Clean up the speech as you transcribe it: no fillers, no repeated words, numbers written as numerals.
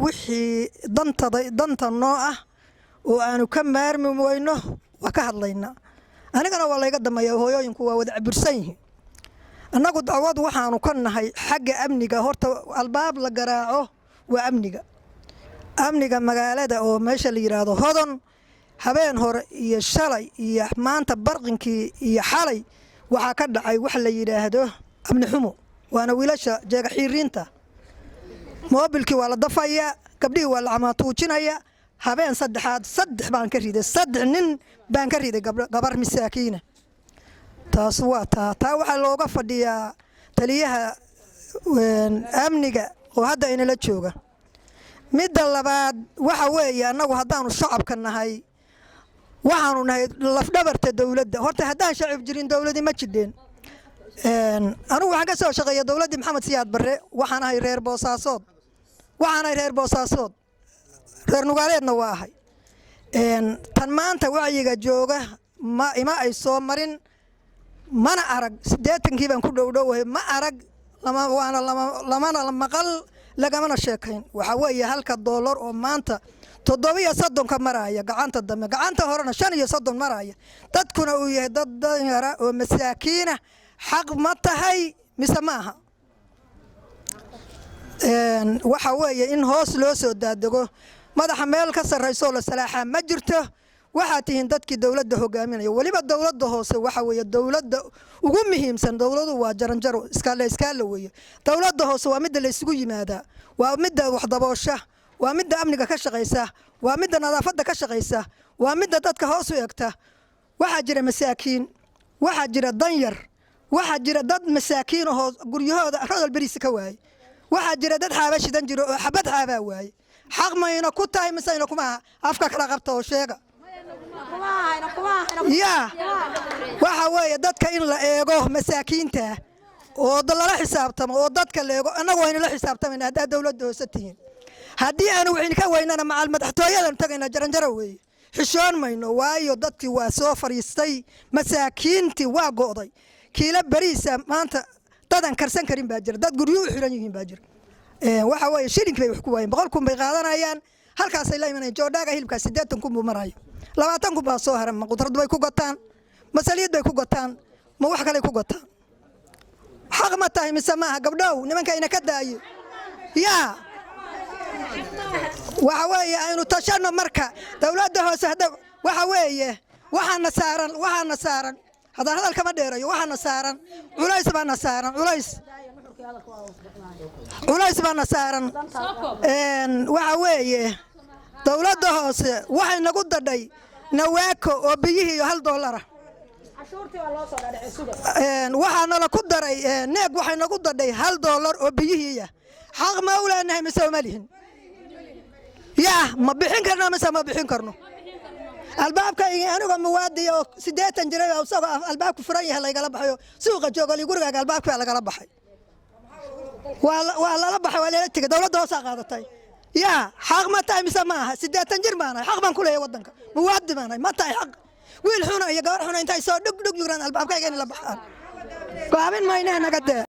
wixii danta noo ah oo aanu ka maarmi weyno waa ka hadlaynaa anigana waa layga dambeeyaa hooyooyinku waa wada cabirsan yihiin annagu dacwad waxaanu ka nahay xagga amniga horta albaab la garaaco waa amniga magaalada oo meesha la yiraahdo Hodon habeen hore iyo shalay iyo maanta barqinkii iyo xalay waxa ka dhacay wax la yiraahdo amni xumo waana wiilasha jeega xiiriinta moobilkii waa la dafaya gabdhii waa la amaatuujinaya habeen saddex baan ka riday saddex nin baan ka riday gabar masaakiina taas waa taa waxa looga fadhiyaa taliyaha amniga oo hadda inala jooga midda labaad waxa weeye annagu haddaanu shacabka nahay waxaanu nahay lafdhabarta dawladda horta haddaan shacab jirin dawladii ma jideen anigu waxaan ka soo shaqeeyay dawladdii maxamed siyaad barre waxaan ahay reer boosaasood reer nugaaleedna waa ahay tan maanta wacyiga jooga ima ay soo marin mana arag 80kii baan ku dhowdhowahay ma arag lamana maqal lagamana sheekayn waxa weeye halka dollar oo maanta 730 ka maraya gacanta dambe gacanta horena 530 maraya dadkuna uu yahay dad yara oo masaakiina xaq ma tahay mise maaha waxa weeye in hoos loo soo daadego madaxa meel ka sarreyso la salaaxa ma jirto waxa tihiin dadkii dawladda hogaaminaya waliba dawladda hoose waxa weeye dawladda ugu muhiimsan dawladdu waa jaranjaro iska la weeye dawladda hoose waa mid la isugu yimaada waa mid wax daboosha waa mid amniga ka shaqeysa waa mid nadaafadda ka shaqeysa waa mid dadka hoos u eegta waxa jira masaakiin waxa jira danyar waxa jira dad masaakiin oo guryahooda rodol bariis ka waayay waxa jira dad xaabashidan jiro oo xabad xaabaa waayay xaq ma ina ku tahay misayna kuma afka kala qabto oo sheega يا وحوي دتك إن لا إيجو مساكين ته ودلنا حساب تام ودتك لا إيجو أنا وين لا حساب تام إن هذا دولة دوستين هدي أنا وين كوين أنا مع المدحتوية لم تجينا جرنجروي حشان ما إنه واي ودتك وسافر يستي مساكين تي واجودي كيلا بريسة ما أنت تدان كرسان كريم باجر دت جريو حرانيين باجر وحوي شيرين كبي حكوين بقولكم بيقادنا أيان هل كاسيلا من الجودة كهيل كاسيداتكم بمراي labaatanku baa soo haran ma qudrad bay ku gotaan masaliyad bay ku gotaan ma wax kale ku gotaan xaq ma tahay mise maaha gabdhow nimanka ina ka daayo yaa waxa weeye aynu tashano marka dawladda hoose waxa weeye waxaana saaran haddaan hadalka ma dheerayo waxaana saaran culays baana saaran waxa weeye dawladda hoose waxay nagu dadhay nawaako oo biyihii $1 waxaana la ku daray neeg waxay nagu dadhay $1 oo biyihii xaq ma u leenahay mise ma lihin yaa ma bixin karno mise ma bixin karno albaabka aniga muwaadi oo 80 jiray oo soo albaabku furan yahay laga baxayo suuqa jooga guriga albaabka laga baxay waa la baxay waa la tigay dawladda hoose qaadatay يا حق ما تاي مسماها 8 معنا حق بان كله ودنك مواد معنا ما تاي حق ويل حنا يا جار حنا انت يسو دق يران الباب كاين لا بحال قابن ما ينه نقد